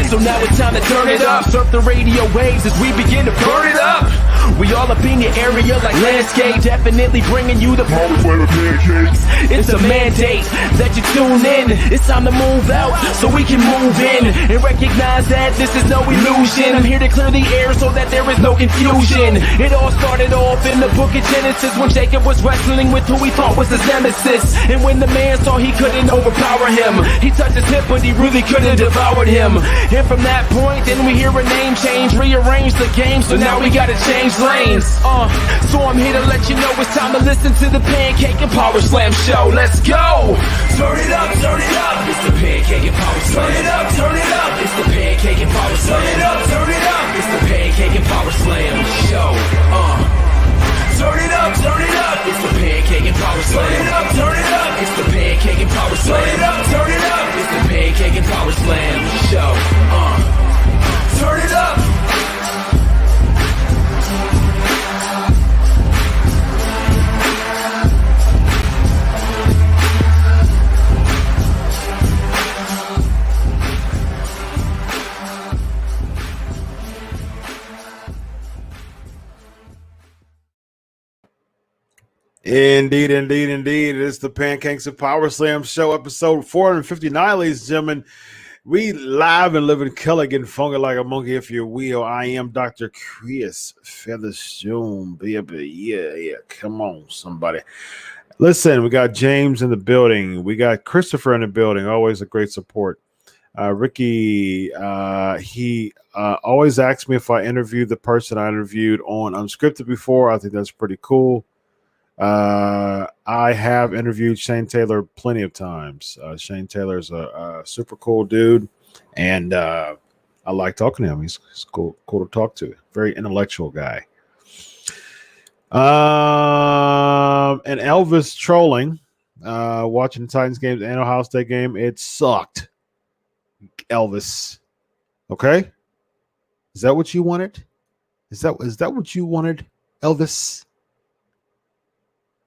So now it's time to turn it up. Surf the radio waves as we begin to burn it up. We all up in your area like landscape, definitely bringing you the Powerslam pancakes. It's a mandate that you tune in. It's time to move out so we can move in and recognize that this is no illusion. I'm here to clear the air so that there is no confusion. It all started off in the book of Genesis when Jacob was wrestling with who he thought was his nemesis. And when the man saw he couldn't overpower him, he touched his hip but he really couldn't devour him. And from that point, then we hear a name change, rearrange the game, so now we gotta change lanes. So I'm here to let you know it's time to listen to the Pancake and Powerslam Show. Let's go! Turn it up, turn it up. It's the Pancake and Powerslam. Turn it up, turn it up. It's the Pancake and Powerslam. Turn it up, turn it up. It's the Pancake and Powerslam Show. Turn it up, turn it up. It's the Pancake and Powerslam. Turn it up, turn it up. It's the Pancake and Powerslam. Turn it up, turn it up. It's the Pancake and Powerslam Show. Turn it up. Indeed, indeed, indeed. It's the Pancakes and Powerslam Show, episode 459, ladies and gentlemen. We live and live in color, getting funky like a monkey, if you will. I am Dr. Chris Featherstone, baby. Yeah. Come on, somebody. Listen, we got James in the building. We got Christopher in the building. Always a great support. Ricky, he always asks me if I interviewed the person I interviewed on Unscripted before. I think that's pretty cool. I have interviewed Shane Taylor plenty of times. Shane Taylor's a super cool dude, and I like talking to him. He's cool to talk to. Very intellectual guy. And Elvis trolling, watching the Titans games and Ohio State game. It sucked. Elvis. Okay? Is that what you wanted? Is that what you wanted, Elvis?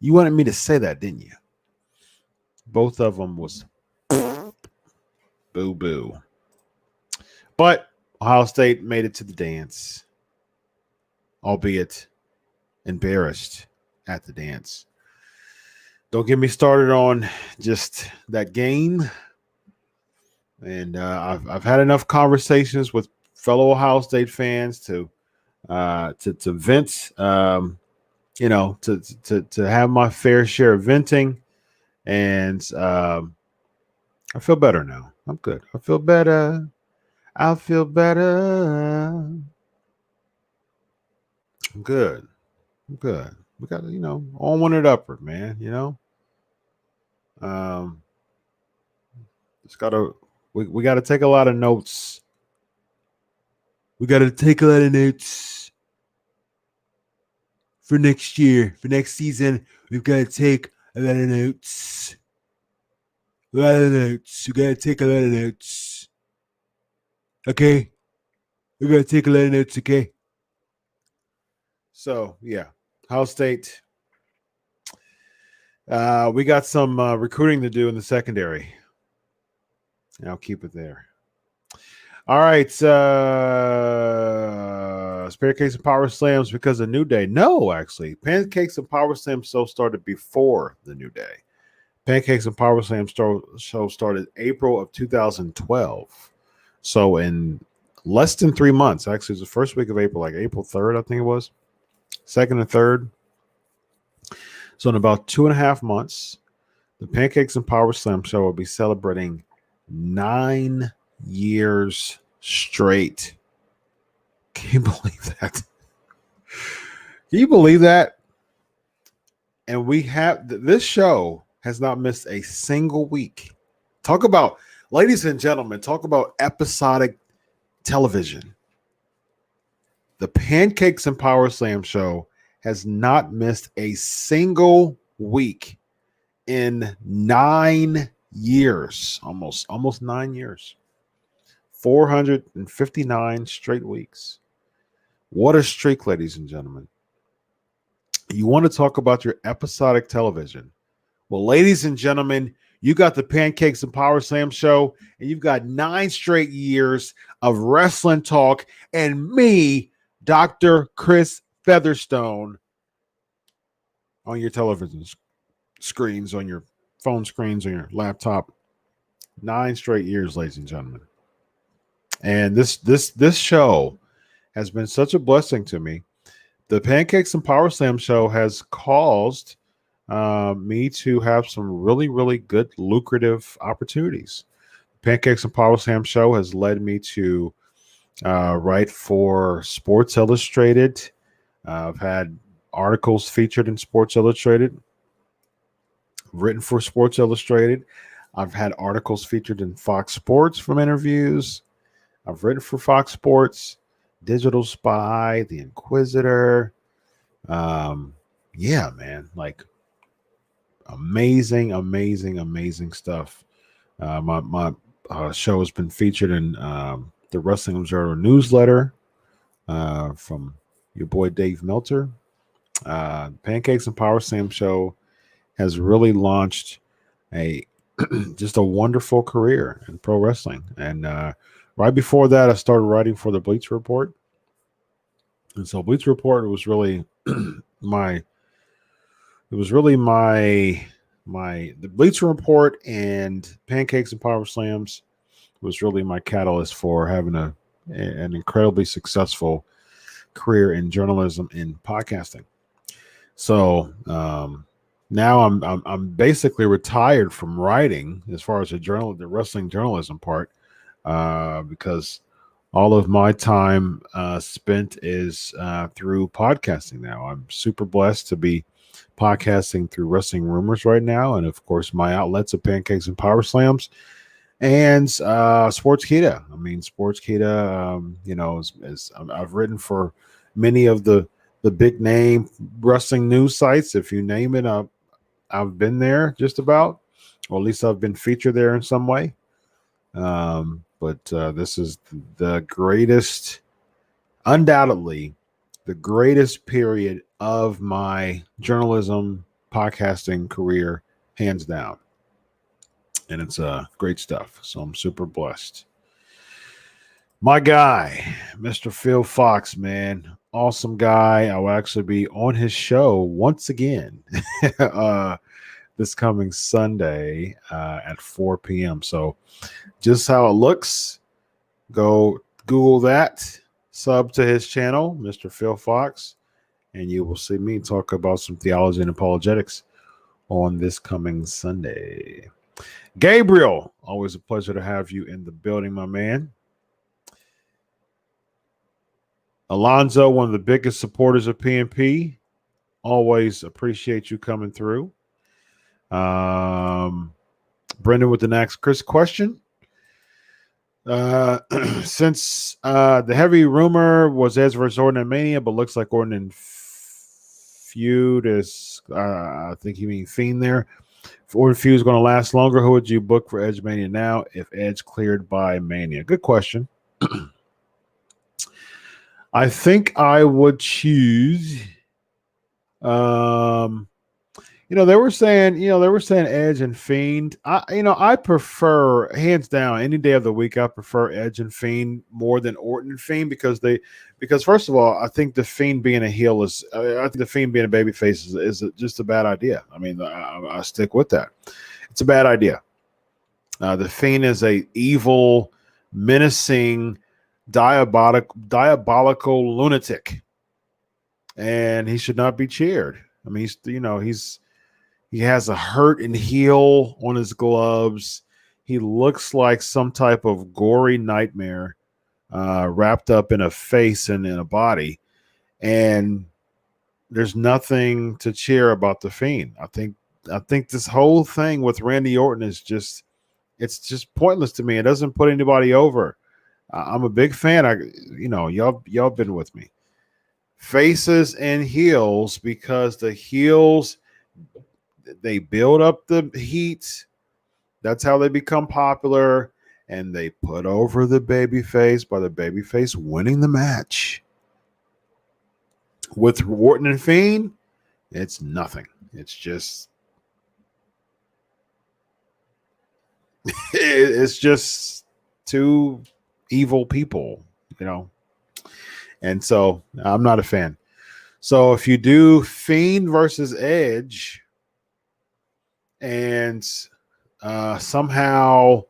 You wanted me to say that, didn't you? Both of them was boo-boo. But Ohio State made it to the dance, albeit embarrassed at the dance. Don't get me started on just that game. And I've had enough conversations with fellow Ohio State fans to vent. To have my fair share of venting, and I feel better now. I'm good. I feel better. I'm good. We got onward and upward, man. We got to take a lot of notes. For next year, for next season, we've got to take a lot of notes. We got to take a lot of notes. Okay? We got to take a lot of notes, okay? So, yeah. Ohio State. We got some recruiting to do in the secondary. And I'll keep it there. All right, Pancakes and Powerslams because of New Day. No, actually, Pancakes and Powerslam Show started before the New Day. Pancakes and Powerslam Show started April of 2012. So in less than 3 months, actually, it was the first week of April, like April 3rd, I think it was, 2nd and 3rd. So in about 2.5 months, the Pancakes and Powerslam Show will be celebrating 9 years straight. Can you believe that? Can you believe that? And we have this show has not missed a single week. Talk about, ladies and gentlemen, talk about episodic television. The Pancakes and Powerslam Show has not missed a single week in 9 years, almost 9 years. 459 straight weeks. What a streak, ladies and gentlemen. You want to talk about your episodic television? Well, ladies and gentlemen, You got the Pancakes and Power Slam show, and you've got 9 straight years of wrestling talk, and me, Dr. Chris Featherstone, on your television screens, on your phone screens, on your laptop. 9 straight years, ladies and gentlemen. And this show has been such a blessing to me. The Pancakes and Power Slam show has caused me to have some really, really good, lucrative opportunities. Pancakes and Power Slam show has led me to write for Sports Illustrated. I've had articles featured in Sports Illustrated, written for Sports Illustrated. I've had articles featured in Fox Sports from interviews. I've written for Fox Sports, Digital Spy, The Inquisitor. Yeah, man, like amazing stuff. My show has been featured in the Wrestling Observer newsletter from your boy Dave Meltzer. Pancakes and Power Slam show has really launched a just a wonderful career in pro wrestling. And right before that, I started writing for the Bleacher Report. And so Bleacher Report was really the Bleacher Report and Pancakes and Power Slams was really my catalyst for having an incredibly successful career in journalism and podcasting. So now I'm basically retired from writing as far as the wrestling journalism part, because all of my time spent is through podcasting now. I'm super blessed to be podcasting through Wrestling Rumors right now, and of course my outlets of Pancakes and Power Slams and Sportskeeda. I mean, Sportskeeda, as I've written for many of the big name wrestling news sites. If you name it, I've been there just about, or at least I've been featured there in some way. But this is the greatest, undoubtedly, the greatest period of my journalism podcasting career, hands down. And it's great stuff. So I'm super blessed. My guy, Mr. Phil Fox, man, awesome guy. I will actually be on his show once again this coming Sunday at 4 p.m. So just how it looks, go Google that, sub to his channel, Mr. Phil Fox, and you will see me talk about some theology and apologetics on this coming Sunday. Gabriel, always a pleasure to have you in the building, my man. Alonzo, one of the biggest supporters of PNP. Always appreciate you coming through. Brendan with the next Chris question. Since the heavy rumor was Edge versus Orton and Mania, but looks like Orton and feud is, I think you mean Fiend there. If Orton feud is going to last longer, who would you book for Edge Mania now if Edge cleared by Mania? Good question. I think I would choose. They were saying Edge and Fiend. I prefer, hands down, any day of the week, I prefer Edge and Fiend more than Orton and Fiend because first of all, I think the Fiend being a heel I think the Fiend being a babyface is just a bad idea. I mean, I stick with that. It's a bad idea. The Fiend is a evil, menacing, diabolical lunatic, and he should not be cheered. I mean, he has a hurt and heel on his gloves. He looks like some type of gory nightmare wrapped up in a face and in a body, and there's nothing to cheer about the Fiend. I think this whole thing with Randy Orton is just pointless to me. It doesn't put anybody over. I'm a big fan. Y'all been with me. Faces and heels, because the heels, they build up the heat. That's how they become popular, and they put over the babyface by the babyface winning the match. With Orton and Fiend, it's nothing. It's just It's just two evil people, you know. And so I'm not a fan. So if you do Fiend versus Edge, and somehow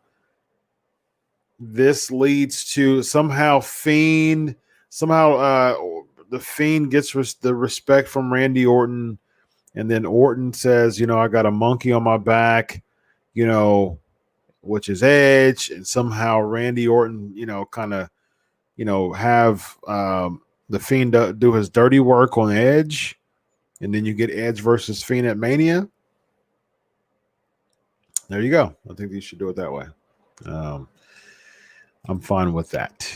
this leads to the Fiend gets the respect from Randy Orton, and then Orton says, I got a monkey on my back, which is Edge, and somehow Randy Orton, kind of, have the Fiend do his dirty work on Edge, and then you get Edge versus Fiend at Mania. There you go. I think you should do it that way. I'm fine with that.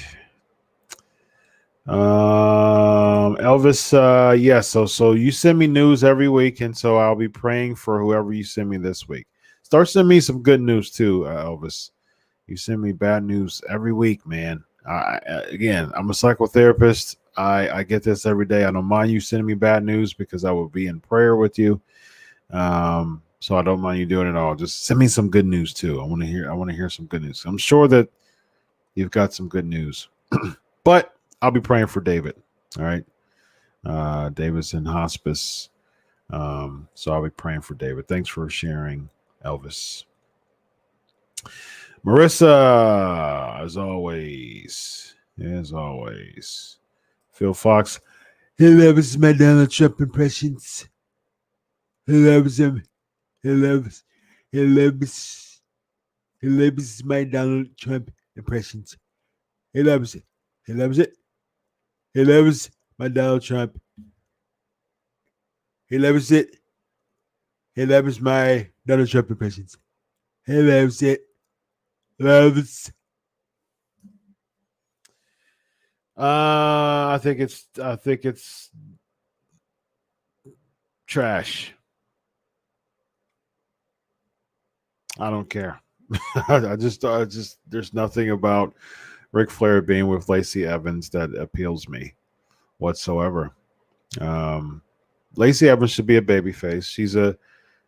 Elvis, yes. So you send me news every week, and so I'll be praying for whoever you send me this week. Start sending me some good news too, Elvis. You send me bad news every week, man. Again, I'm a psychotherapist. I get this every day. I don't mind you sending me bad news because I will be in prayer with you. So I don't mind you doing it all. Just send me some good news too. I want to hear some good news. I'm sure that you've got some good news. But I'll be praying for David. All right. David's in hospice. So I'll be praying for David. Thanks for sharing, Elvis. Marissa, as always. Phil Fox. He loves my Donald Trump impressions. He loves them. He loves my Donald Trump impressions. He loves it. He loves my Donald Trump. He loves it. He loves my Donald Trump impressions. He loves it. I think it's trash. I don't care. I just there's nothing about Ric Flair being with Lacey Evans that appeals me whatsoever. Lacey Evans should be a babyface.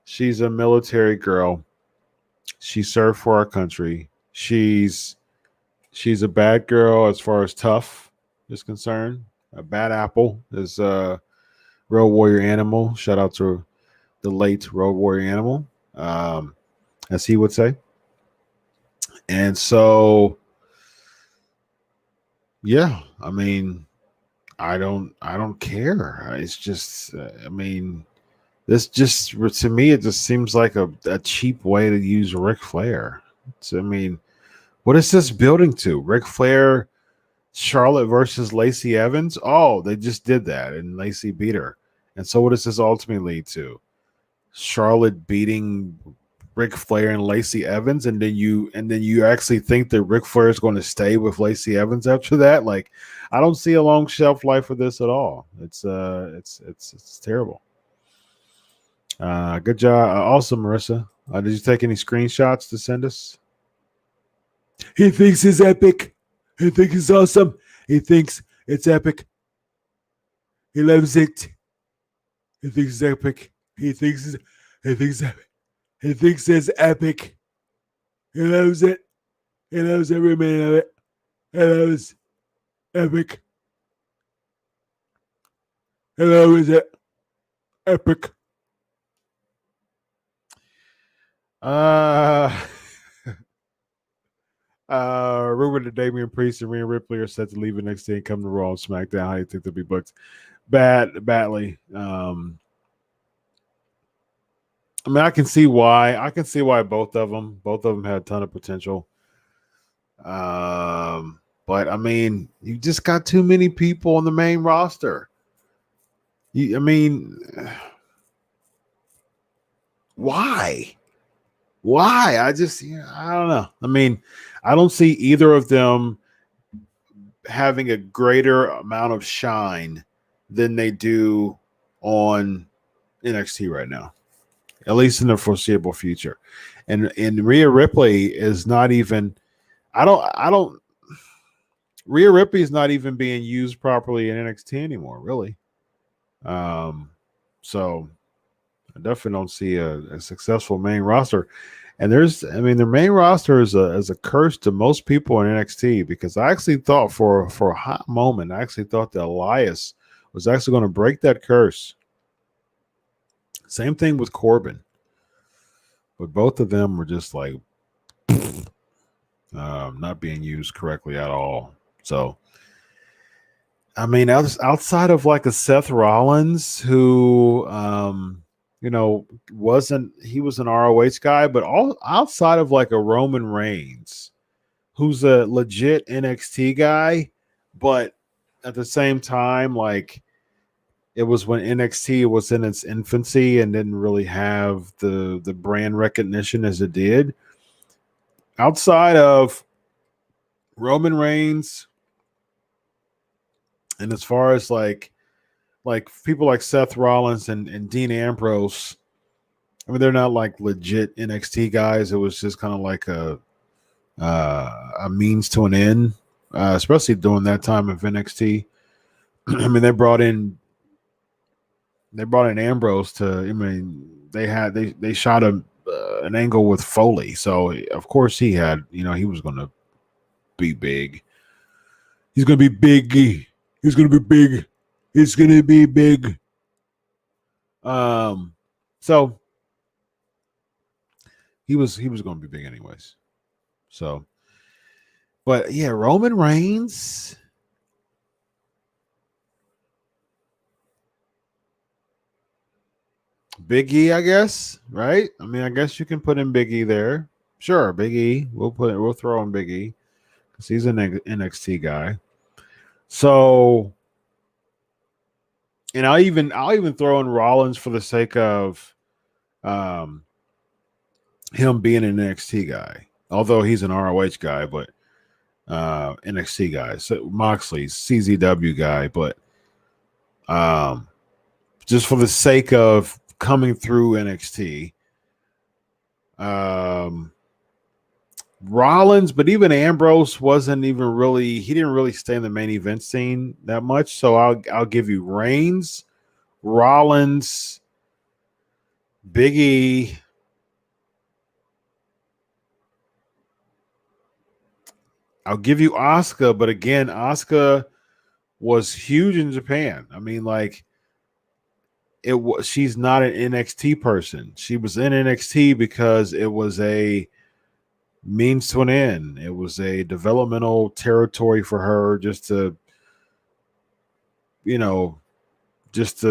She's a military girl. She served for our country. She's a bad girl as far as tough is concerned. A bad apple is a Road Warrior Animal. Shout out to the late Road Warrior Animal, as he would say. And so, yeah, I mean, I don't care. It's just, this just, to me, it just seems like a cheap way to use Ric Flair. What is this building to? Ric Flair, Charlotte versus Lacey Evans? Oh, they just did that, and Lacey beat her. And so what does this ultimately lead to? Charlotte beating Ric Flair and Lacey Evans, and then you actually think that Ric Flair is going to stay with Lacey Evans after that? Like, I don't see a long shelf life for this at all. It's terrible. Good job. Also, Marissa, did you take any screenshots to send us? He thinks it's epic. He thinks it's awesome. He thinks it's epic. He loves it. He thinks it's epic. He thinks it's epic. He thinks it's epic. He loves it. He loves every minute of it. He loves epic. He loves it. Epic. Rumor that Damian Priest and Rhea Ripley are set to leave NXT and come to Raw and SmackDown. How do you think they'll be booked? Badly. I can see why. I can see why both of them had a ton of potential. But you just got too many people on the main roster. Why? I don't know. I don't see either of them having a greater amount of shine than they do on NXT right now, at least in the foreseeable future. And Rhea Ripley is not even. Rhea Ripley is not even being used properly in NXT anymore, really. So I definitely don't see a successful main roster. And their main roster is a curse to most people in NXT, because I actually thought for a hot moment, I actually thought that Elias was actually going to break that curse. Same thing with Corbin, but both of them were just like not being used correctly at all. So, I mean, outside of like a Seth Rollins, who was an ROH guy, but all outside of like a Roman Reigns, who's a legit NXT guy, but at the same time, like, it was when NXT was in its infancy and didn't really have the brand recognition as it did. Outside of Roman Reigns, and as far as like people like Seth Rollins and Dean Ambrose, I mean, they're not like legit NXT guys. It was just kind of like a means to an end, especially during that time of NXT. I mean, they brought in Ambrose to. I mean, they shot an angle with Foley, so of course he had. He was going to be big. He's going to be big. He's going to be big. It's going to be big. So he was going to be big anyways. So, but yeah, Roman Reigns. Big E, I guess, right? I mean, I guess you can put in Big E there. Sure, Big E. We'll throw in Big E because he's an NXT guy. So, and I'll even throw in Rollins for the sake of him being an NXT guy, although he's an ROH guy, but NXT guy. So Moxley's CZW guy, but just for the sake of coming through NXT, Rollins, but even Ambrose he didn't really stay in the main event scene that much. So I'll give you Reigns, Rollins, Big E, I'll give you Asuka, but again, Asuka was huge in Japan. I mean, like, she's not an NXT person. She was in NXT because it was a means to an end. It was a developmental territory for her just to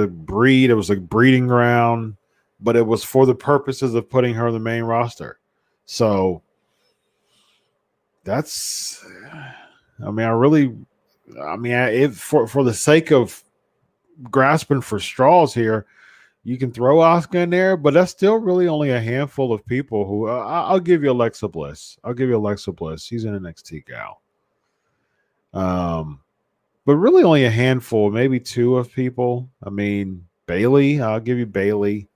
breed. It was a breeding ground, but it was for the purposes of putting her in the main roster. So that's, I mean, for the sake of grasping for straws here, you can throw Asuka in there, but that's still really only a handful of people who I'll give you Alexa Bliss. She's an NXT gal. But really only a handful, maybe two of people. I mean, Bayley, I'll give you Bayley.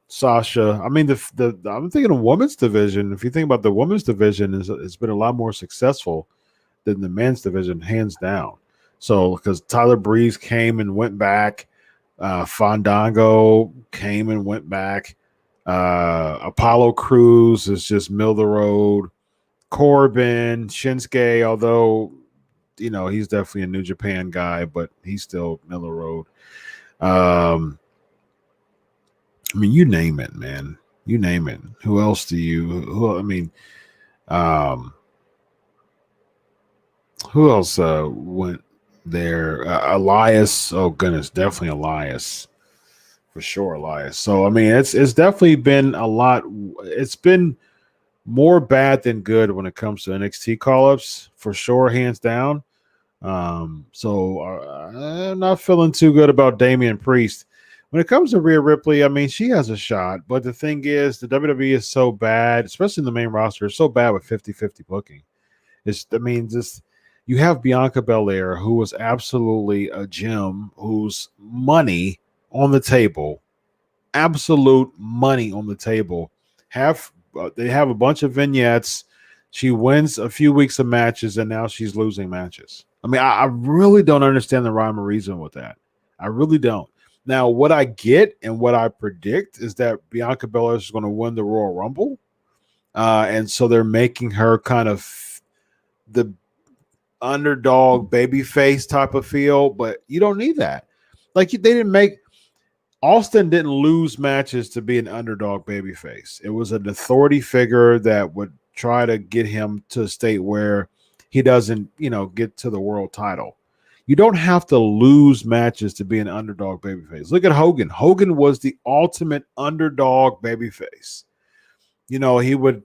Sasha. I mean, I'm thinking of women's division. If you think about the women's division, it's been a lot more successful than the men's division, hands down. So, because Tyler Breeze came and went back, Fandango came and went back, Apollo Crews is just middle of the road, Corbin, Shinsuke, although he's definitely a New Japan guy, but he's still middle of the road. I mean, you name it, man. You name it. Who else do you? Who else went there? Elias. Oh goodness, definitely Elias, for sure, Elias. So I mean, it's definitely been a lot. It's been more bad than good when it comes to NXT call-ups, for sure, hands down. So I'm not feeling too good about Damian Priest. When it comes to Rhea Ripley, I mean, she has a shot, but the thing is, the WWE is so bad, especially in the main roster, is so bad with 50-50 booking. You have Bianca Belair, who was absolutely a gem, whose money on the table, absolute money on the table. They have a bunch of vignettes. She wins a few weeks of matches, and now she's losing matches. I mean, I really don't understand the rhyme or reason with that. I really don't. Now, what I get and what I predict is that Bianca Belair is going to win the Royal Rumble. And so they're making her kind of the underdog babyface type of feel, but you don't need that. Like, they didn't make Austin didn't lose matches to be an underdog babyface. It was an authority figure that would try to get him to a state where he doesn't, get to the world title. You don't have to lose matches to be an underdog babyface. Look at Hogan. Hogan was the ultimate underdog babyface. He would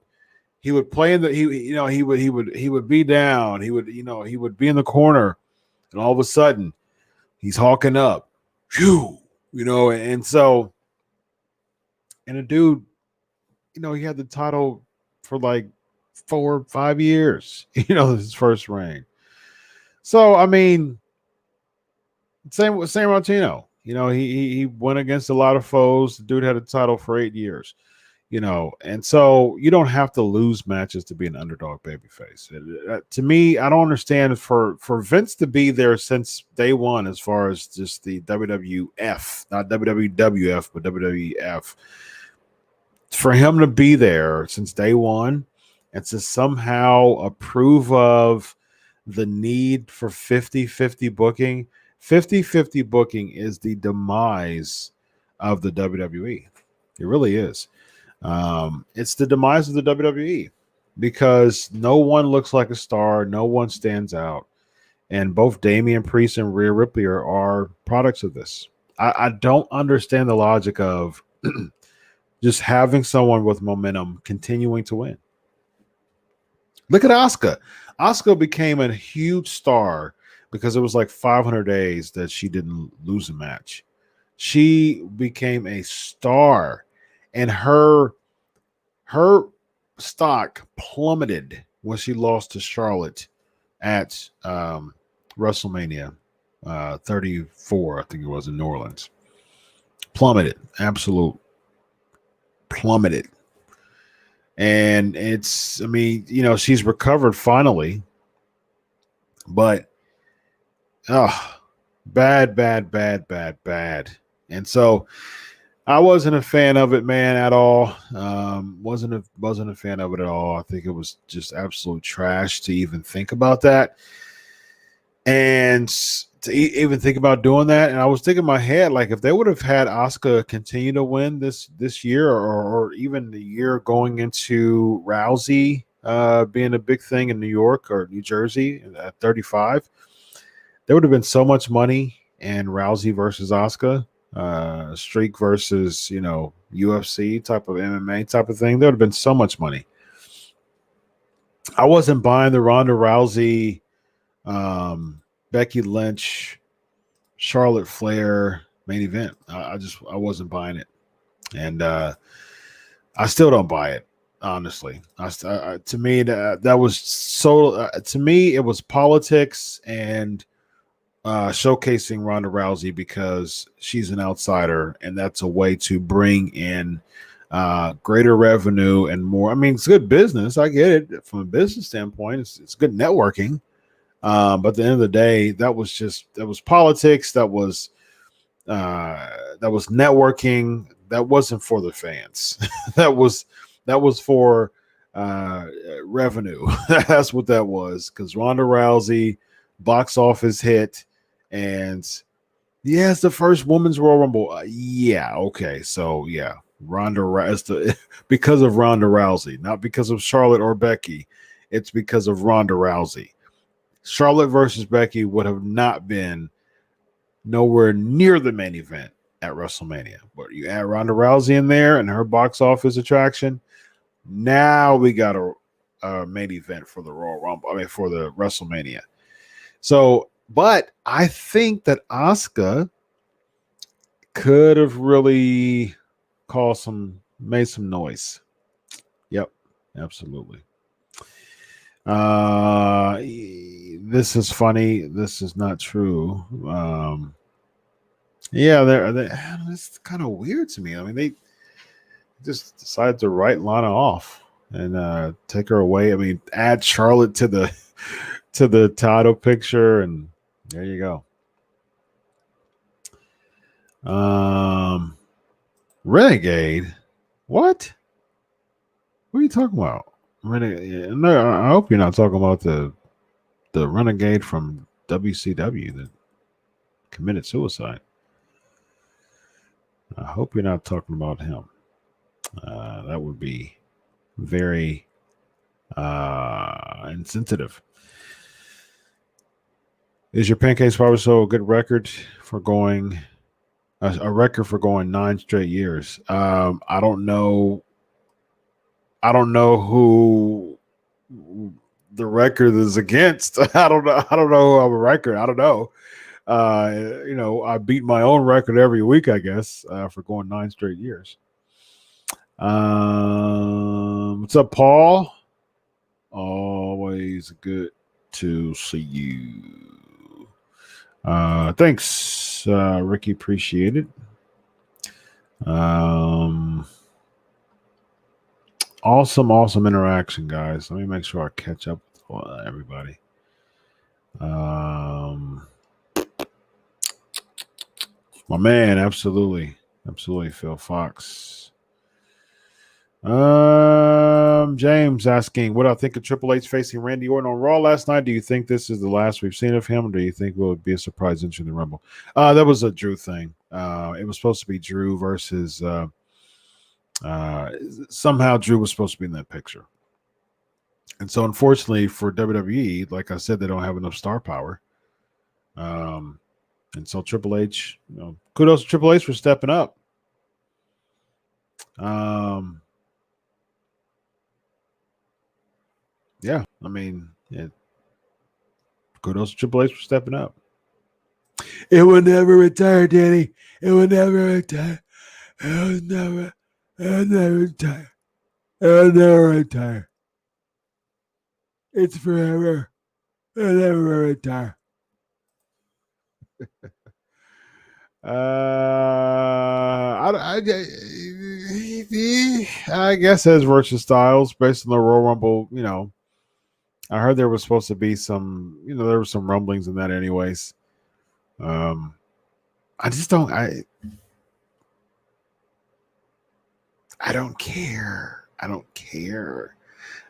play in the he would be down. He would be in the corner, and all of a sudden he's hawking up. Phew, and so a dude, he had the title for like 4 or 5 years, his first reign. So I mean, same with San Martino. He went against a lot of foes. The dude had a title for 8 years. And so you don't have to lose matches to be an underdog babyface. To me, I don't understand for Vince to be there since day one, as far as just the WWF, not WWF, but WWF, for him to be there since day one and to somehow approve of the need for 50-50 booking. 50-50 booking is the demise of the WWE. It really is. It's the demise of the WWE because no one looks like a star, no one stands out, and both Damian Priest and Rhea Ripley are products of this. I don't understand the logic of just having someone with momentum continuing to win. Look at Asuka. Asuka became a huge star because it was like 500 days that she didn't lose a match. She became a star. And her stock plummeted when she lost to Charlotte at WrestleMania 34, I think it was, in New Orleans. Plummeted, absolute plummeted. And she's recovered finally, but bad. And so I wasn't a fan of it, man, at all. Wasn't a fan of it at all. I think it was just absolute trash to even think about that, and to even think about doing that. And I was thinking in my head, like, if they would have had Asuka continue to win this year, or even the year going into Rousey being a big thing in New York or New Jersey at 35, there would have been so much money in Rousey versus Asuka. Streak versus UFC type of MMA type of thing. There would have been so much money. I wasn't buying the Ronda Rousey, Becky Lynch, Charlotte Flair main event. I wasn't buying it, and I still don't buy it, honestly. To me, that was so. To me, it was politics and showcasing Ronda Rousey because she's an outsider, and that's a way to bring in greater revenue and more. I mean, it's good business. I get it from a business standpoint. It's good networking. But at the end of the day, that was politics. That was networking. That wasn't for the fans. that was for revenue. That's what that was. Because Ronda Rousey, box office hit. And yeah, it's the first women's Royal Rumble. Yeah, okay. So yeah, because of Ronda Rousey, not because of Charlotte or Becky. It's because of Ronda Rousey. Charlotte versus Becky would have not been nowhere near the main event at WrestleMania. But you add Ronda Rousey in there and her box office attraction, now we got a main event for the Royal Rumble. I mean, for the WrestleMania. So, but I think that Asuka could have really made some noise. Yep, absolutely. This is funny. This is not true. It's kind of weird to me. I mean, they just decided to write Lana off and take her away. I mean, add Charlotte to the title picture, and there you go. Renegade. What? What are you talking about? Renegade? No, I hope you're not talking about the Renegade from WCW that committed suicide. I hope you're not talking about him. That would be very insensitive. Is your Pancakes Power Show a good record for going a record for going 9 straight years? I don't know. I don't know who the record is against. I don't know. I don't know who I'm a record. I don't know. I beat my own record every week, I guess, for going 9 straight years. What's up, Paul? Always good to see you. Thanks, Ricky. Appreciate it. Awesome interaction, guys. Let me make sure I catch up with everybody. My man, absolutely, Phil Fox. James asking, what I think of Triple H facing Randy Orton on Raw last night. Do you think this is the last we've seen of him, or do you think it will be a surprise entry in the Rumble? That was a Drew thing. It was supposed to be Drew versus somehow Drew was supposed to be in that picture. And so unfortunately for WWE, like I said, they don't have enough star power. And so Triple H, kudos to Triple H for stepping up. Yeah, I mean, kudos to Triple H for stepping up. It will never retire, Danny. It will never retire. It will never retire. It will never retire. It's forever. It will never retire. I guess as versus Styles based on the Royal Rumble, I heard there was supposed to be some, there were some rumblings in that anyways. I just don't, I don't care. I don't care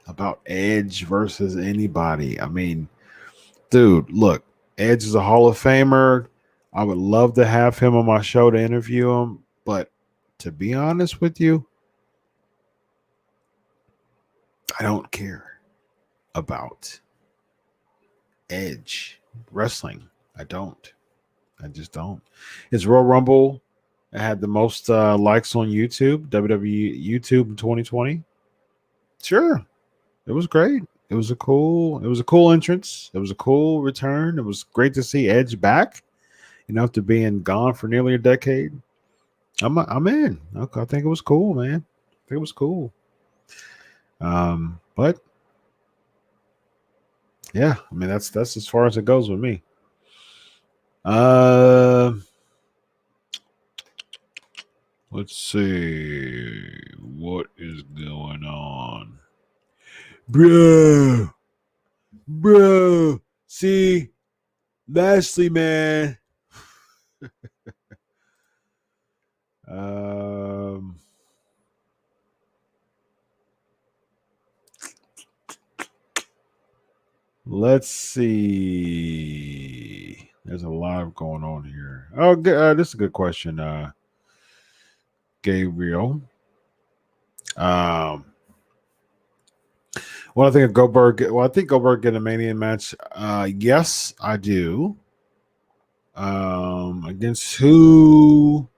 about Edge versus anybody. I mean, dude, look, Edge is a Hall of Famer. I would love to have him on my show to interview him, but to be honest with you, I don't care about Edge wrestling. I just don't. His Royal Rumble had the most likes on YouTube, WWE YouTube in 2020. Sure, it was great. It was a cool entrance. It was a cool return. It was great to see Edge back. After being gone for nearly a decade. I'm in. Okay, I think it was cool, man. I think it was cool. But yeah, I mean that's as far as it goes with me. Let's see what is going on. Bro. See, Lashley, man. Let's see. There's a lot going on here. Oh, good. This is a good question, Gabriel. What I think of Goldberg? Well, I think Goldberg get a Mania match. Yes, I do. Against who?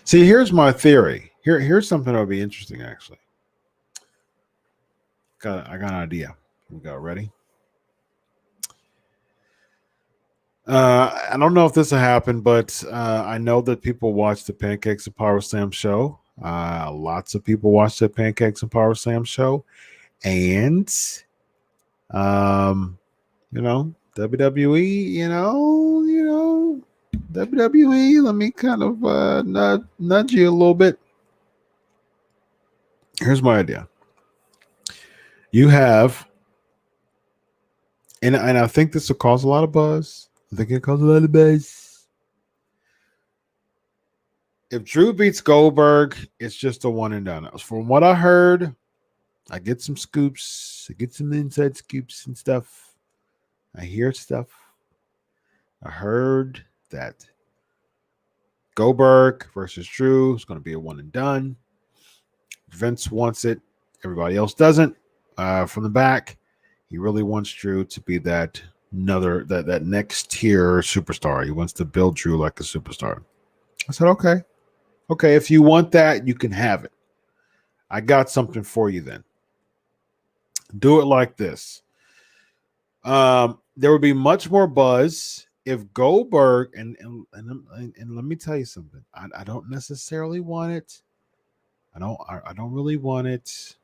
See, here's my theory. Here's something that'll be interesting, actually. I got an idea. We go. Ready? I don't know if this will happen, but I know that people watch the Pancakes and Powerslams show. Lots of people watch the Pancakes and Powerslams show, and WWE, WWE. Let me kind of nudge you a little bit. Here's my idea. You have, and I think this will cause a lot of buzz. I think it causes a lot of buzz. If Drew beats Goldberg, it's just a one and done. From what I heard, I get some scoops. I get some inside scoops and stuff. I hear stuff. I heard that Goldberg versus Drew is going to be a one and done. Vince wants it. Everybody else doesn't. From the back, he really wants Drew to be that next tier superstar. He wants to build Drew like a superstar. I said, okay. Okay, if you want that, you can have it. I got something for you then. Do it like this. There would be much more buzz if Goldberg and let me tell you something. I don't necessarily want it. I don't really want it.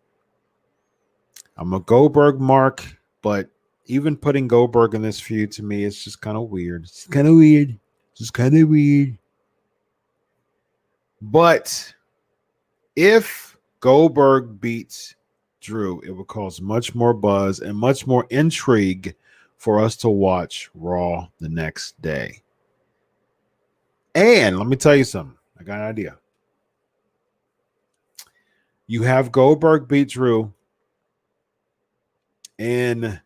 I'm a Goldberg mark, but even putting Goldberg in this feud to me is just kind of weird. It's kind of weird. Just kind of weird. But if Goldberg beats Drew, it would cause much more buzz and much more intrigue for us to watch Raw the next day. And let me tell you something. I got an idea. You have Goldberg beat Drew in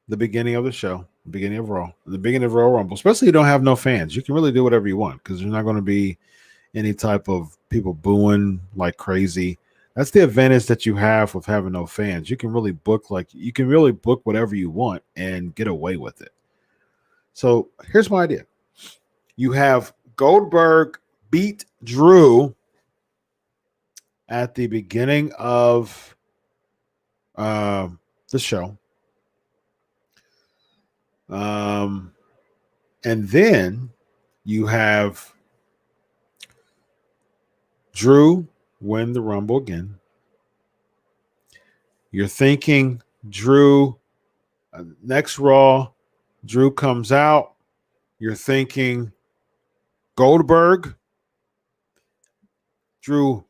the beginning of the show, the beginning of Raw, the beginning of Royal Rumble. Especially if you don't have no fans. You can really do whatever you want because there's not going to be any type of people booing like crazy. That's the advantage that you have with having no fans. You can really book whatever you want and get away with it. So here's my idea. You have Goldberg beat Drew at the beginning of the show. And then you have Drew win the Rumble again. You're thinking Drew, next Raw, Drew comes out. You're thinking Goldberg. Drew,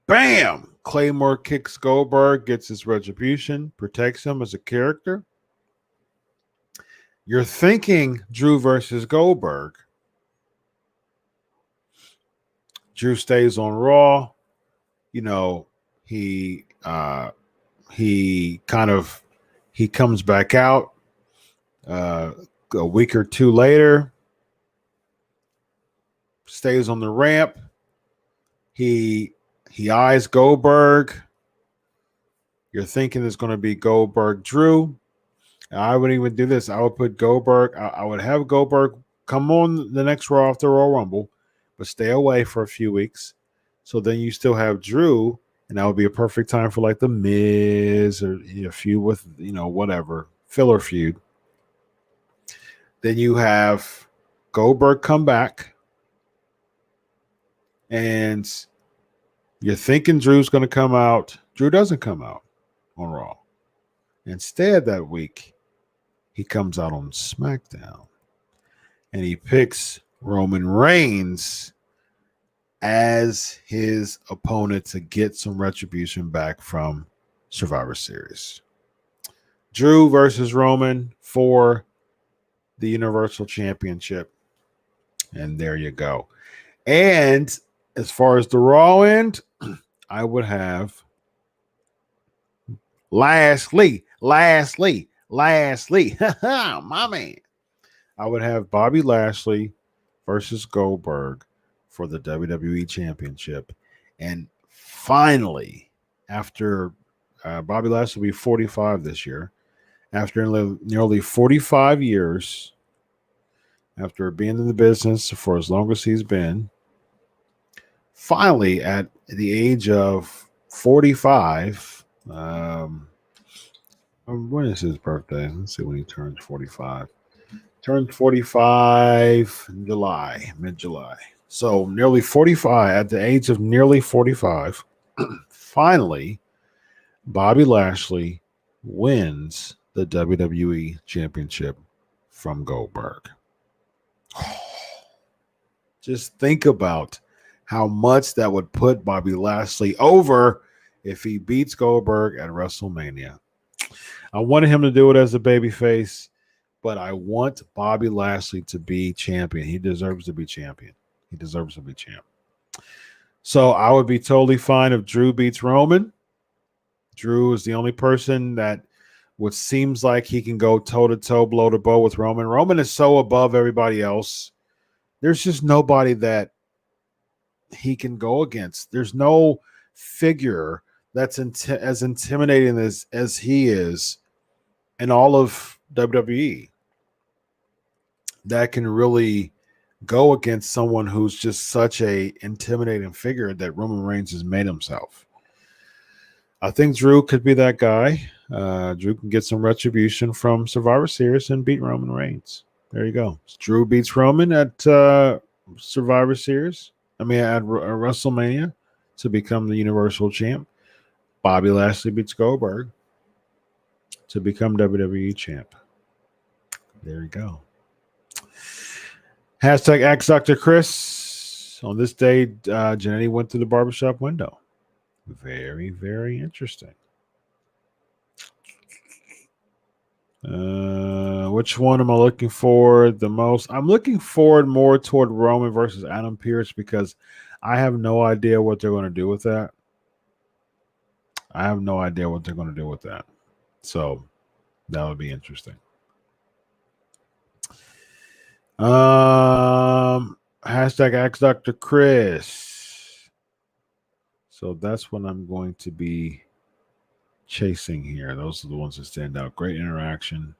bam! Claymore kicks Goldberg, gets his retribution, protects him as a character. You're thinking Drew versus Goldberg. Drew stays on Raw. You know, he comes back out a week or two later, stays on the ramp. He eyes Goldberg. You're thinking it's going to be Goldberg Drew. I wouldn't even do this. I would put Goldberg. I would have Goldberg come on the next Raw after Royal Rumble, but stay away for a few weeks. So then you still have Drew, and that would be a perfect time for like the Miz or a feud with whatever filler feud. Then you have Goldberg come back, and you're thinking Drew's going to come out. Drew doesn't come out on Raw. Instead, that week, he comes out on SmackDown, and he picks Roman Reigns as his opponent to get some retribution back from Survivor Series. Drew versus Roman for the Universal Championship. And there you go. And as far as the Raw end, I would have lastly, my man. I would have Bobby Lashley versus Goldberg for the WWE Championship. And finally, after Bobby Lashley will be 45 this year, after nearly 45 years, after being in the business for as long as he's been, finally at the age of 45, when is his birthday? Let's see when he turns 45. Turned 45 in July, mid-July. So nearly 45, at the age of nearly 45, finally, Bobby Lashley wins the WWE Championship from Goldberg. Just think about how much that would put Bobby Lashley over if he beats Goldberg at WrestleMania. I wanted him to do it as a babyface, but I want Bobby Lashley to be champion. He deserves to be champion. He deserves to be champ. So I would be totally fine if Drew beats Roman. Drew is the only person that what seems like he can go toe-to-toe, blow-to-blow with Roman. Roman is so above everybody else. There's just nobody that he can go against. There's no figure that's as intimidating as he is in all of WWE that can really go against someone who's just such a intimidating figure that Roman Reigns has made himself. I think Drew could be that guy. Drew can get some retribution from Survivor Series and beat Roman Reigns. There you go. Drew beats Roman at Survivor Series. At WrestleMania to become the Universal Champ. Bobby Lashley beats Goldberg to become WWE Champ. There you go. Hashtag Ask Dr. Chris. On this day, Jannetty went through the barbershop window. Very, very interesting. Which one am I looking for the most? I'm looking forward more toward Roman versus Adam Pearce because I have no idea what they're going to do with that. So that would be interesting. Hashtag Ask Dr. Chris. So that's what I'm going to be chasing here. Those are the ones that stand out. Great interaction.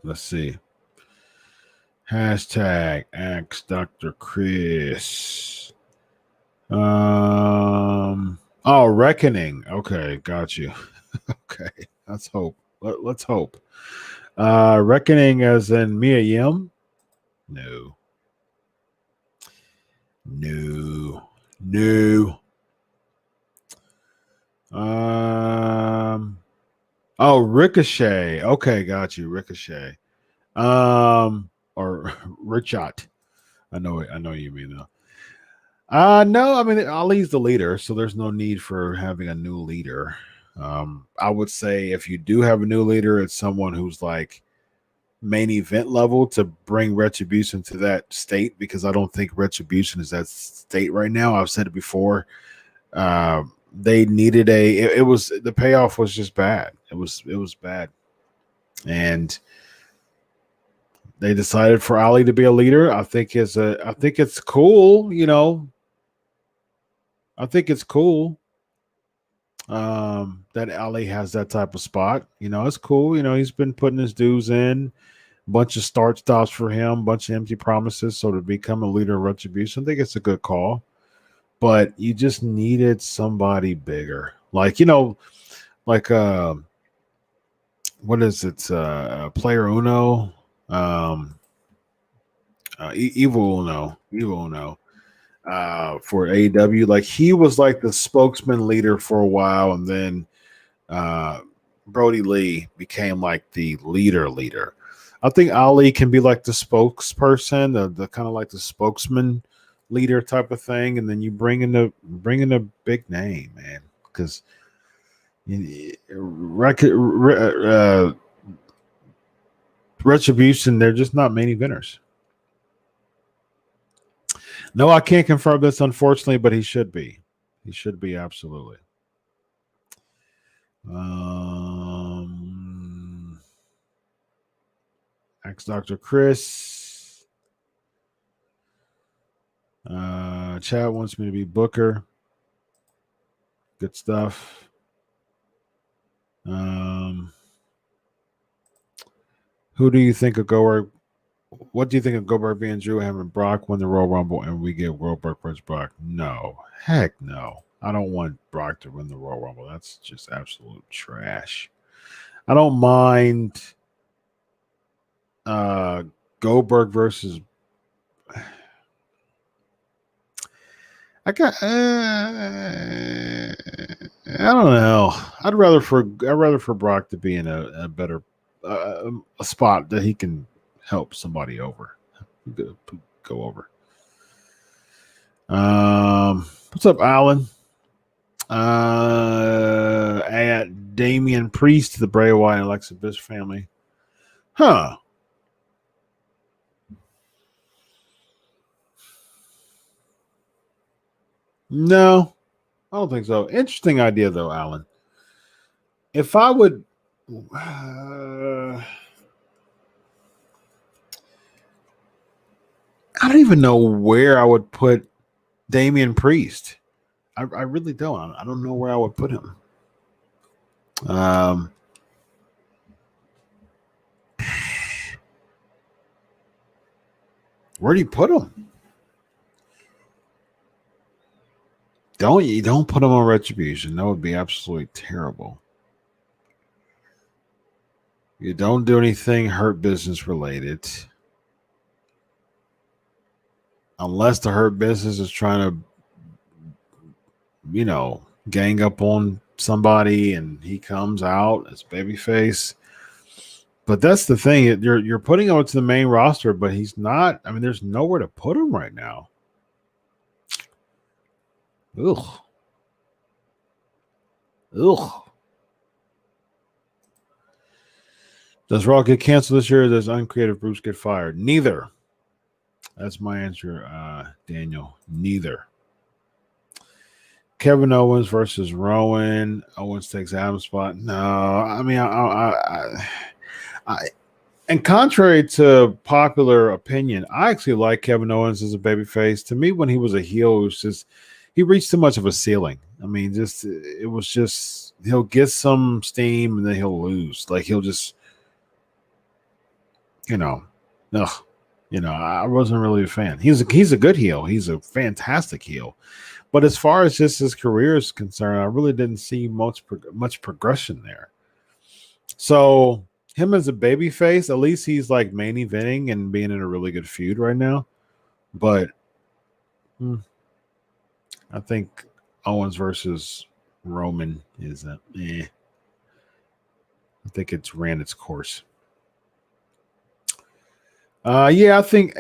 Let's see. Hashtag Ask Dr. Chris. Reckoning. Okay, got you. Okay, let's hope. Let's hope. Reckoning as in Mia Yim? No. Ricochet. Okay, got you. Ricochet. Or Richot. I know you mean though. No, I mean Ali's the leader, so there's no need for having a new leader. I would say if you do have a new leader, it's someone who's like main event level to bring Retribution to that state because I don't think Retribution is that state right now. I've said it before. They needed it was the payoff was just bad. It was bad. And they decided for Ali to be a leader. I think it's cool, you know. I think it's cool that Ali has that type of spot. You know, it's cool. You know, he's been putting his dues in, a bunch of start stops for him, a bunch of empty promises. So to become a leader of Retribution, I think it's a good call. But you just needed somebody bigger. Like, you know, like what is it? Player Uno. Evil Uno. For AEW, like he was like the spokesman leader for a while, and then Brody Lee became like the leader. I think Ali can be like the spokesperson, the kind of like the spokesman leader type of thing, and then you bring in a big name, man, because Retribution, they're just not main eventers. No, I can't confirm this, unfortunately, but he should be. He should be, absolutely. Ask Dr. Chris. Chad wants me to be Booker. Good stuff. Who do you think of Goldberg? What do you think of Goldberg being Drew, having Brock win the Royal Rumble and we get Goldberg versus Brock? No. Heck no. I don't want Brock to win the Royal Rumble. That's just absolute trash. I don't mind Goldberg versus I don't know. I'd rather for Brock to be in a better a spot that he can help somebody over. Go over. What's up, Alan? At Damian Priest, the Bray Wyatt and Alexa Bliss family. Huh. No, I don't think so. Interesting idea, though, Alan. If I would, I don't even know where I would put Damian Priest. I really don't. I don't know where I would put him. Where do you put him? Don't put him on Retribution. That would be absolutely terrible. You don't do anything Hurt Business related. Unless the Hurt Business is trying to, gang up on somebody and he comes out as babyface. But that's the thing. You're putting him to the main roster, but he's not. I mean, there's nowhere to put him right now. Ugh. Does Raw get canceled this year or does uncreative Bruce get fired? Neither. That's my answer, Daniel. Neither. Kevin Owens versus Rowan. Owens takes Adam's spot. No, I mean, and contrary to popular opinion, I actually like Kevin Owens as a babyface. To me, when he was a heel, it was just he reached too much of a ceiling. I mean, it was just he'll get some steam and then he'll lose. Like he'll just, I wasn't really a fan. He's a good heel. He's a fantastic heel. But as far as just his career is concerned, I really didn't see much progression there. So him as a babyface, at least he's like main eventing and being in a really good feud right now. But I think Owens versus Roman is I think it's ran its course. I think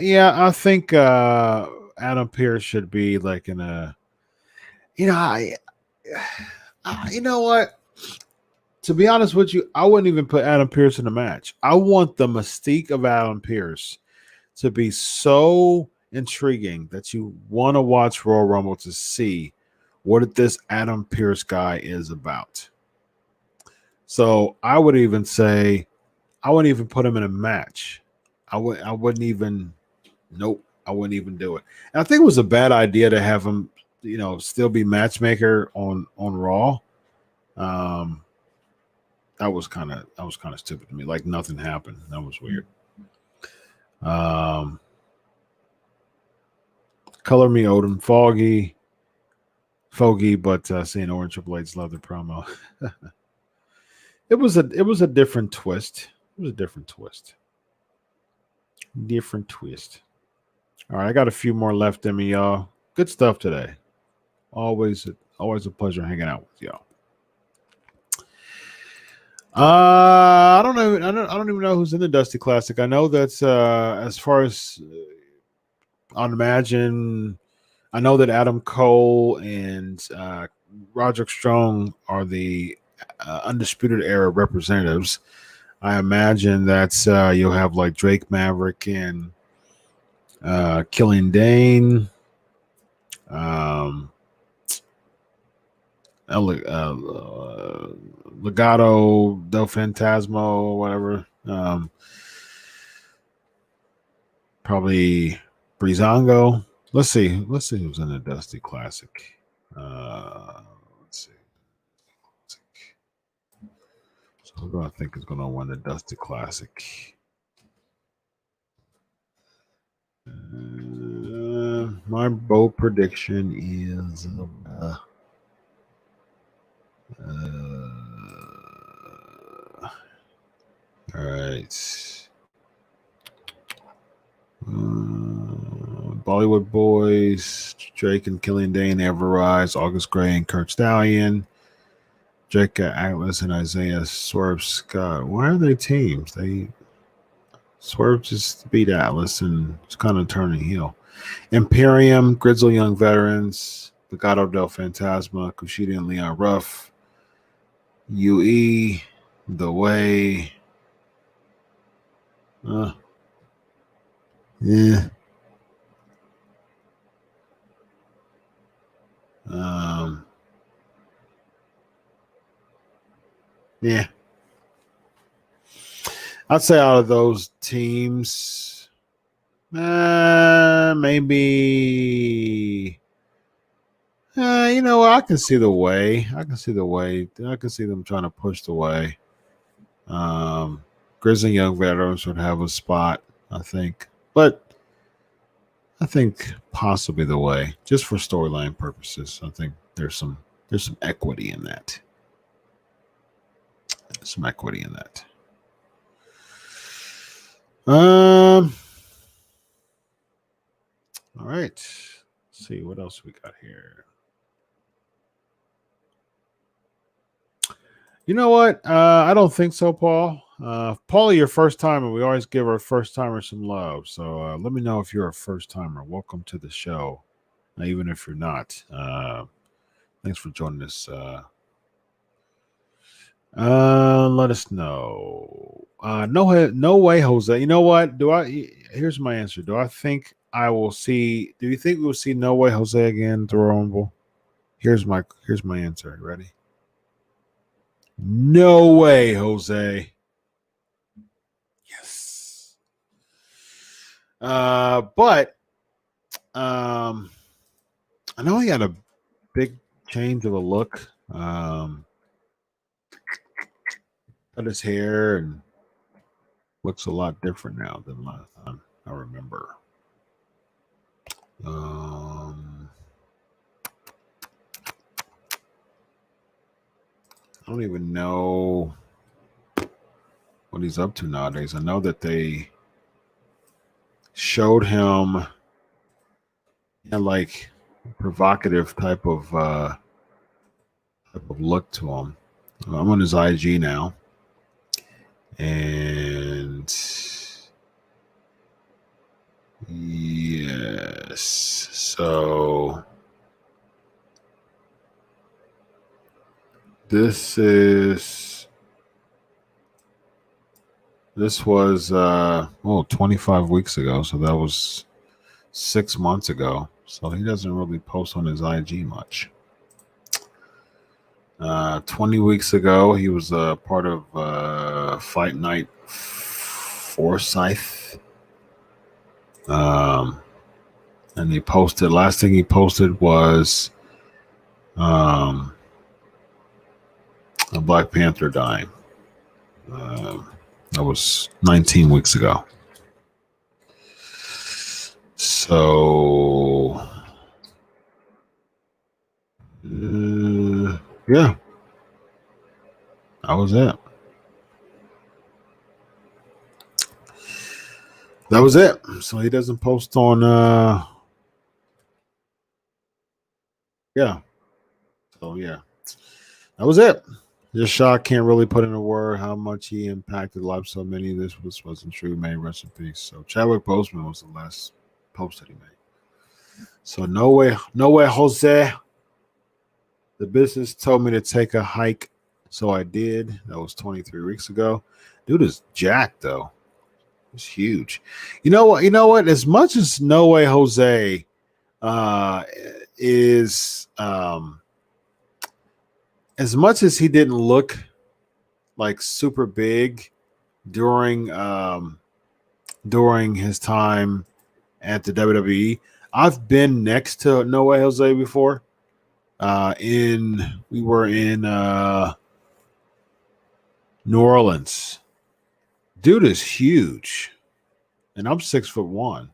Adam Pearce should be like in a, you know what? To be honest with you, I wouldn't even put Adam Pearce in a match. I want the mystique of Adam Pearce to be so intriguing that you want to watch Royal Rumble to see what this Adam Pearce guy is about. So I would even say I wouldn't even put him in a match. I wouldn't even do it. And I think it was a bad idea to have him, still be matchmaker on Raw. That was kind of stupid to me. Like nothing happened. That was weird. Color me Odom, foggy, but seeing Orange Triple H's love the promo. It was a different twist. It was a different twist. All right, I got a few more left in me, y'all. Good stuff today. Always a pleasure hanging out with y'all. I don't even know who's in the Dusty Classic. I know that's as far as I'd imagine. I know that Adam Cole and Roderick Strong are the Undisputed Era representatives. I imagine that's you'll have like Drake Maverick and Killian Dane, Legado del Fantasma, whatever. Probably Breezango. Let's see who's in the Dusty Classic. Let's see. So who do I think is going to win the Dusty Classic? My bold prediction is all right. Bollywood Boys, Drake and Killian Dane, Everrise, August Gray and Kurt Stallion, Jake Atlas and Isaiah Swerve Scott. Why are they teams? Swerve just beat Atlas and it's kind of turning heel. Imperium, Grizzle Young Veterans, Legado del Fantasma, Kushida and Leon Ruff, UE, The Way. Yeah. Yeah. I'd say out of those teams, maybe. You know, I can see the way. I can see them trying to push the way. Grizzly Young Veterans would have a spot, I think, but I think possibly the way, just for storyline purposes. I think there's some equity in that. Some equity in that. All right. Let's see what else we got here. You know what? I don't think so, Paul. Paul, you're first timer. We always give our first timer some love. So let me know if you're a first timer. Welcome to the show, even if you're not. Thanks for joining us. Let us know. No way, Jose. You know what? Here's my answer. Do you think we will see No Way Jose again at the Royal Rumble? Here's my answer. Ready? No way, Jose. Yes. But I know he had a big change of a look. Cut his hair and looks a lot different now than last time. I remember. I don't even know what he's up to nowadays. I know that they showed him like provocative type of look to him. I'm on his IG now, and yes, so this was 25 weeks ago, so that was 6 months ago. So he doesn't really post on his IG much. 20 weeks ago, he was a part of Fight Night Forsyth. And he posted, last thing he posted was a Black Panther dying. That was 19 weeks ago. So, yeah, that was it. That was it. So he doesn't post on, yeah. So, yeah, that was it. Just shocked, can't really put in a word how much he impacted the life of so many. This wasn't true. May rest in peace. So Chadwick Boseman was the last post that he made. So no way, Jose. The business told me to take a hike, so I did. That was 23 weeks ago. Dude is jacked though. It's huge. You know what? As much as No Way Jose is as much as he didn't look like super big during his time at the WWE, I've been next to No Way Jose before. We were in New Orleans. Dude is huge, and I'm 6'1".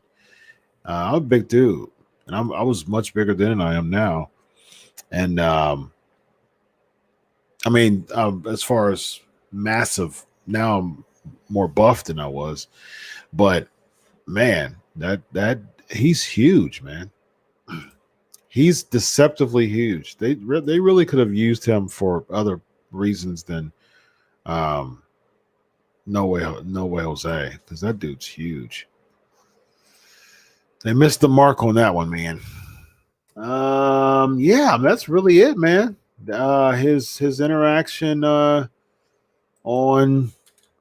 I'm a big dude, and I was much bigger then I am now, and as far as massive, now I'm more buff than I was, but man, that he's huge, man. He's deceptively huge. They really could have used him for other reasons than No way, Jose, because that dude's huge. They missed the mark on that one, man. Yeah, that's really it, man. His interaction on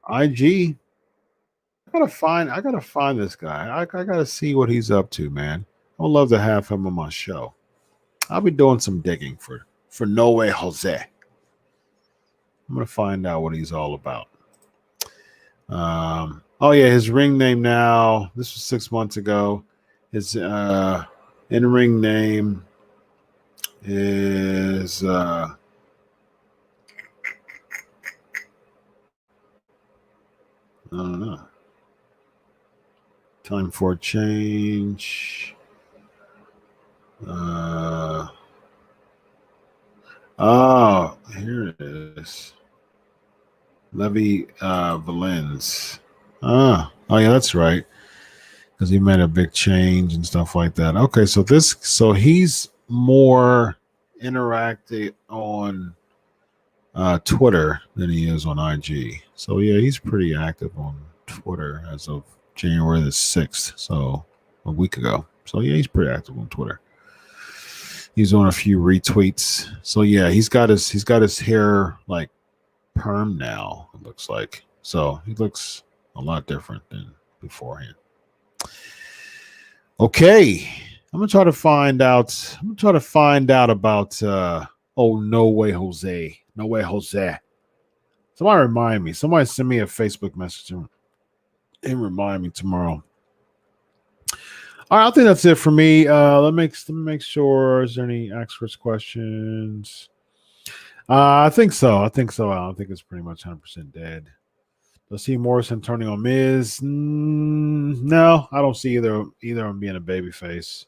IG. I gotta find this guy. I gotta see what he's up to, man. I would love to have him on my show. I'll be doing some digging for No Way Jose. I'm gonna find out what he's all about. Oh yeah, his ring name now. This was 6 months ago. His in-ring name is I don't know. Time for a change. Oh, here it is. Levy Valens. Oh yeah, that's right. Because he made a big change and stuff like that. Okay, so he's more interactive on Twitter than he is on IG. So yeah, he's pretty active on Twitter as of January the 6th, so a week ago. So yeah, he's pretty active on Twitter. He's on a few retweets. So yeah, he's got his hair like perm now, it looks like. So he looks a lot different than beforehand. Okay. I'm gonna try to find out about No Way Jose. No Way Jose. Somebody remind me. Somebody send me a Facebook message and remind me tomorrow. All right, I think that's it for me. Let me make sure. Is there any experts questions? I think so. I don't think it's pretty much 100% dead. Let's see Morrison turning on Miz. No, I don't see either of them being a babyface.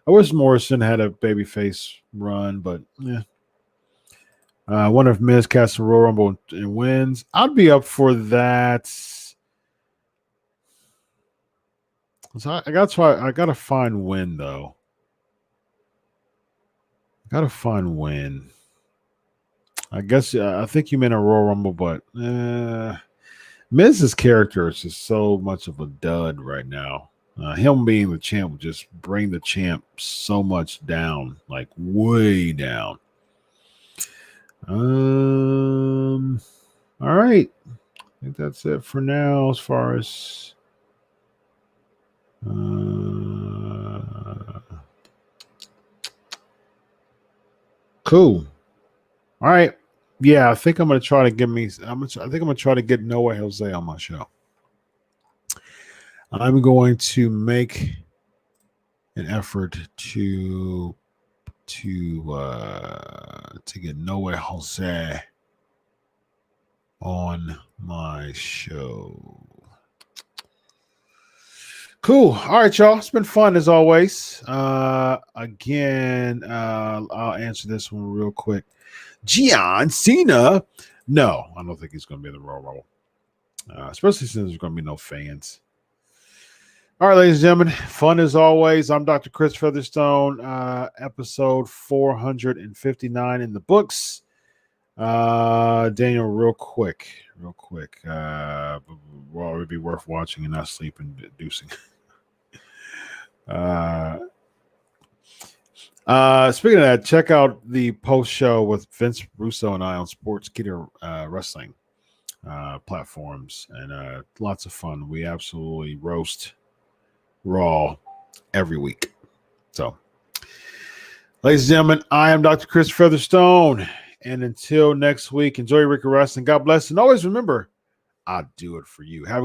I wish Morrison had a babyface run, but yeah. I wonder if Miz casts a Royal Rumble and wins. I'd be up for that. So I gotta find win though. I guess I think you meant a Royal Rumble, but Miz's character is just so much of a dud right now. Him being the champ will just bring the champ so much down, like way down. All right. I think that's it for now as far as cool. All right. Yeah, I think I'm gonna try to get No Way Jose on my show. I'm going to make an effort to get No Way Jose on my show. Cool. All right, y'all. It's been fun as always. Again, I'll answer this one real quick. John Cena. No, I don't think he's going to be in the Royal Rumble. Especially since there's going to be no fans. All right, ladies and gentlemen, fun as always. I'm Dr. Chris Featherstone, episode 459 in the books. Daniel, real quick. Well, it would be worth watching and not sleep inducing. Speaking of that, check out the post show with Vince Russo and I on Sports Keto Wrestling platforms, and lots of fun. We absolutely roast Raw every week. So, ladies and gentlemen, I am Dr. Chris Featherstone, and until next week, enjoy your week of wrestling. God bless, and always remember, I do it for you. Have a good night.